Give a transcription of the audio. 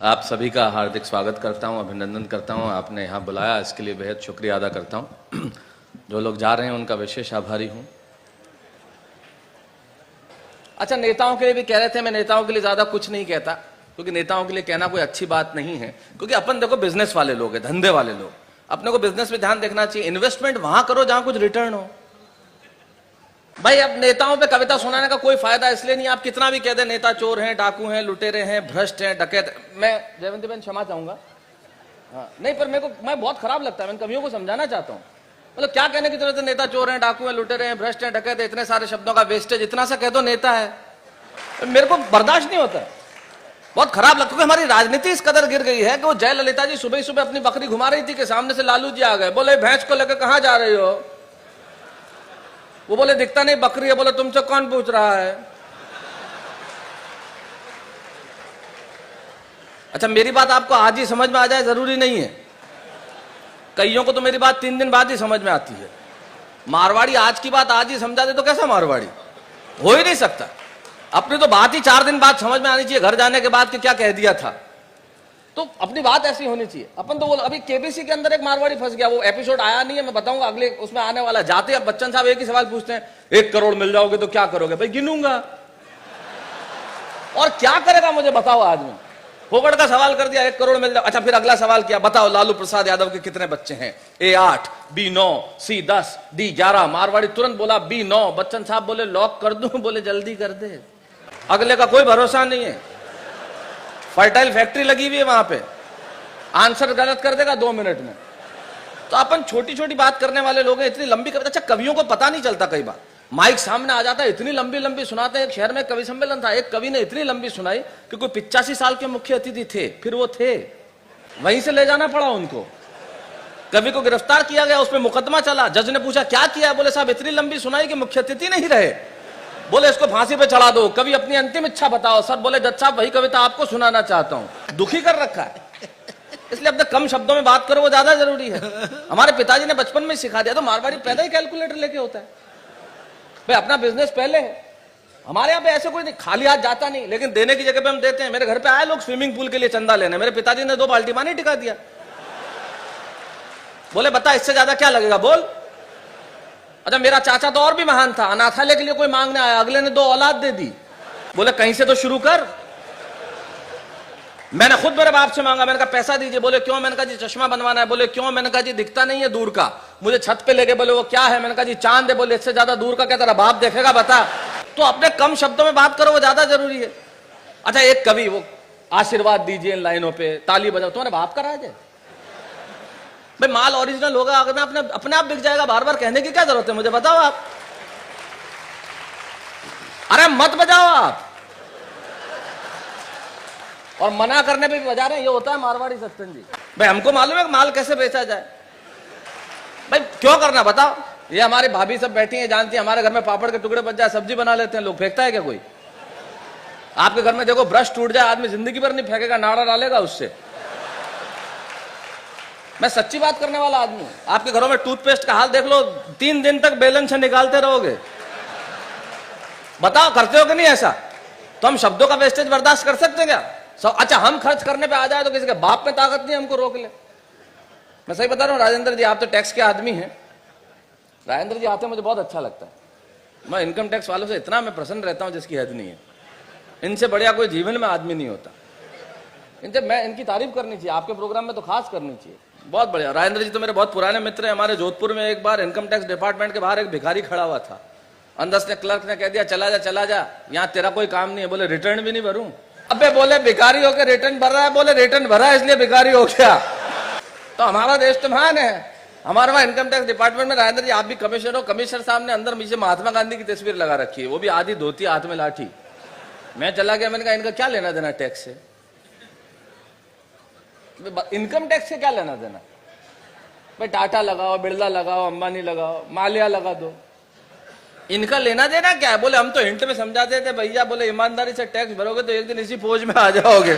आप सभी का हार्दिक स्वागत करता हूं, अभिनंदन करता हूं। आपने यहाँ बुलाया, इसके लिए बेहद शुक्रिया अदा करता हूं। जो लोग जा रहे हैं उनका विशेष आभारी हूं। अच्छा, नेताओं के लिए भी कह रहे थे, मैं नेताओं के लिए ज्यादा कुछ नहीं कहता, क्योंकि नेताओं के लिए कहना कोई अच्छी बात नहीं है, क्योंकि अपन देखो बिजनेस वाले लोग हैं, धंधे वाले लोग। अपने को बिजनेस में ध्यान देखना चाहिए, इन्वेस्टमेंट वहां करो जहां कुछ रिटर्न हो। भाई अब नेताओं पे कविता सुनाने का कोई फायदा इसलिए नहीं, आप कितना भी कह दे नेता चोर हैं, डाकू हैं, लुटेरे हैं, भ्रष्ट हैं, डकैत। मैं जयवंती बहन क्षमा चाहूंगा, हाँ नहीं, पर मेरे को मैं बहुत खराब लगता है, मैं कवियों को समझाना चाहता हूँ। मतलब क्या कहने की जरूरत है, नेता चोर हैं, डाकू हैं, लुटेरे हैं, भ्रष्ट हैं, डकैत हैं, इतने सारे शब्दों का वेस्टेज, इतना सा कह दो नेता है, मेरे को बर्दाश्त नहीं होता, बहुत खराब लगता है। हमारी राजनीति इस कदर गिर गई है कि वो जयललिता जी सुबह सुबह अपनी बकरी घुमा रही थी कि सामने से लालू जी आ गए, बोले भैंस को लेकर कहां जा रही हो? वो बोले दिखता नहीं बकरी है। बोले तुमसे कौन पूछ रहा है? अच्छा, मेरी बात आपको आज ही समझ में आ जाए जरूरी नहीं है, कईयों को तो मेरी बात 3 दिन बाद ही समझ में आती है। मारवाड़ी आज की बात आज ही समझा दे तो कैसा मारवाड़ी? हो ही नहीं सकता। अपनी तो बात ही 4 दिन बाद समझ में आनी चाहिए, घर जाने के बाद कि क्या कह दिया था। तो अपनी बात ऐसी होनी चाहिए। अपन तो बोल, अभी केबीसी के अंदर एक मारवाड़ी फंस गया, वो एपिसोड आया नहीं है, मैं बताऊंगा अगले उसमें आने वाला। जाते अब बच्चन साहब एक ही सवाल पूछते हैं, 1 करोड़ मिल जाओगे तो क्या करोगे? भाई गिनूंगा, और क्या करेगा मुझे बताओ आदमी। फोकट का सवाल कर दिया, 1 करोड़ मिल जाओ। अच्छा, फिर अगला सवाल किया, बताओ लालू प्रसाद यादव के कितने बच्चे हैं? A 8, B 9, C 10, D 11। Marwari तुरंत बोला B 9। बच्चन साहब बोले लॉक कर दूं? बोले जल्दी कर दे, अगले का कोई भरोसा नहीं है। फर्टाइल फैक्ट्री लगी हुई है वहां पे, आंसर गलत कर देगा 2 मिनट में। तो अपन छोटी छोटी बात करने वाले लोग हैं, इतनी लंबी कविता। अच्छा, कवियों को पता नहीं चलता, कई बार माइक सामने आ जाता है, इतनी लंबी लंबी सुनाते हैं। एक शहर में कवि सम्मेलन था, एक कवि ने इतनी लंबी सुनाई कि कोई 85 साल के मुख्य अतिथि थे, फिर वो थे, वहीं से ले जाना पड़ा उनको। कवि को गिरफ्तार किया गया, उस पर मुकदमा चला। जज ने पूछा क्या किया? बोले साहब इतनी लंबी सुनाई कि मुख्य अतिथि नहीं रहे। बोले इसको फांसी पे चढ़ा दो, कभी अपनी अंतिम इच्छा बताओ। सर बोले जज साहब वही कविता आपको सुनाना चाहता हूं। दुखी कर रखा है, इसलिए अपने कम शब्दों में बात करो, वो ज्यादा जरूरी है। हमारे पिताजी ने बचपन में सिखा दिया, तो मारवाड़ी पैदा ही कैलकुलेटर लेके होता है। भाई अपना बिजनेस पहले है। हमारे यहाँ पे ऐसे कोई नहीं, खाली हाथ जाता नहीं, लेकिन देने की जगह पे हम देते हैं। मेरे घर पे आए लोग स्विमिंग पूल के लिए चंदा लेने, मेरे पिताजी ने 2 बाल्टी पानी टिका दिया। बोले बता इससे ज्यादा क्या लगेगा, बोल। अच्छा, मेरा चाचा तो और भी महान था, अनाथालय के लिए कोई मांगने आया, अगले ने 2 औलाद दे दी। बोले कहीं से तो शुरू कर। मैंने खुद मेरे बाप से मांगा, मैंने कहा पैसा दीजिए। बोले क्यों? मैंने कहा जी चश्मा बनवाना है। बोले क्यों? मैंने कहा जी दिखता नहीं है दूर का। मुझे छत पे लेके बोले वो क्या है? मैंने कहा जी चांद है। बोले इससे ज्यादा दूर का क्या तेरा बाप देखेगा, बता। तो अपने कम शब्दों में बात करो, वो ज्यादा जरूरी है। अच्छा, एक कवि, वो आशीर्वाद दीजिए इन लाइनों पे, ताली बजाओ, तुम्हारे बाप का राज है। भाई माल ओरिजिनल होगा, अगर मैं अपने आप बिक जाएगा, बार बार कहने की क्या जरूरत है, मुझे बताओ आप। अरे मत बजाओ आप, और मना करने पे भी बजा रहे हैं, ये होता है मारवाड़ी सत्तन जी। भाई हमको मालूम है कि माल कैसे बेचा जाए, भाई क्यों करना बताओ। ये हमारी भाभी सब बैठी हैं, जानती है, हमारे घर में पापड़ के टुकड़े बच जाए, सब्जी बना लेते हैं लोग, फेंकता है क्या कोई? आपके घर में देखो ब्रश टूट जाए, आदमी जिंदगी भर नहीं फेंकेगा, नाड़ा डालेगा उससे। मैं सच्ची बात करने वाला आदमी हूं। आपके घरों में टूथपेस्ट का हाल देख लो, 3 दिन तक बेलन से निकालते रहोगे। बताओ करते हो कि नहीं ऐसा? तो हम शब्दों का वेस्टेज बर्दाश्त कर सकते हैं क्या? अच्छा, हम खर्च करने पे आ जाए तो किसी के बाप में ताकत नहीं हमको रोक ले। मैं सही बता रहा हूँ राजेंद्र जी, आप तो टैक्स के आदमी हैं। राजेंद्र जी आते हैं, मुझे बहुत अच्छा लगता है। मैं इनकम टैक्स वालों से इतना मैं प्रसन्न रहता हूँ जिसकी हद नहीं है। इनसे बढ़िया कोई जीवन में आदमी नहीं होता। इनसे मैं इनकी तारीफ करनी चाहिए, आपके प्रोग्राम में तो खास करनी चाहिए। बहुत बढ़िया। राजेंद्र जी तो मेरे बहुत पुराने मित्र हैं। हमारे जोधपुर में एक बार इनकम टैक्स डिपार्टमेंट के बाहर एक भिखारी खड़ा हुआ था। अंदर से क्लर्क ने कह दिया चला जा, यहाँ तेरा कोई काम नहीं है। बोले रिटर्न भी नहीं भरूं? अबे बोले भिखारी होकर रिटर्न भर रहा है। बोले रिटर्न भरा है इसलिए भिखारी हो गया। तो हमारा देश तो महान है। हमारे वहां इनकम टैक्स डिपार्टमेंट में राजेंद्र जी आप भी कमिश्नर हो। कमिश्नर साहब ने अंदर नीचे महात्मा गांधी की तस्वीर लगा रखी है, वो भी आधी धोती हाथ में लाठी। मैं चला गया, मैंने कहा इनका क्या लेना देना टैक्स से? इनकम टैक्स से क्या लेना देना? भाई टाटा लगाओ, बिरला लगाओ, अंबानी लगाओ, माल्या लगा दो, इनका लेना देना क्या है? बोले हम तो हिंट में समझाते थे भैया, बोले ईमानदारी से टैक्स भरोगे तो एक दिन इसी फौज में आ जाओगे।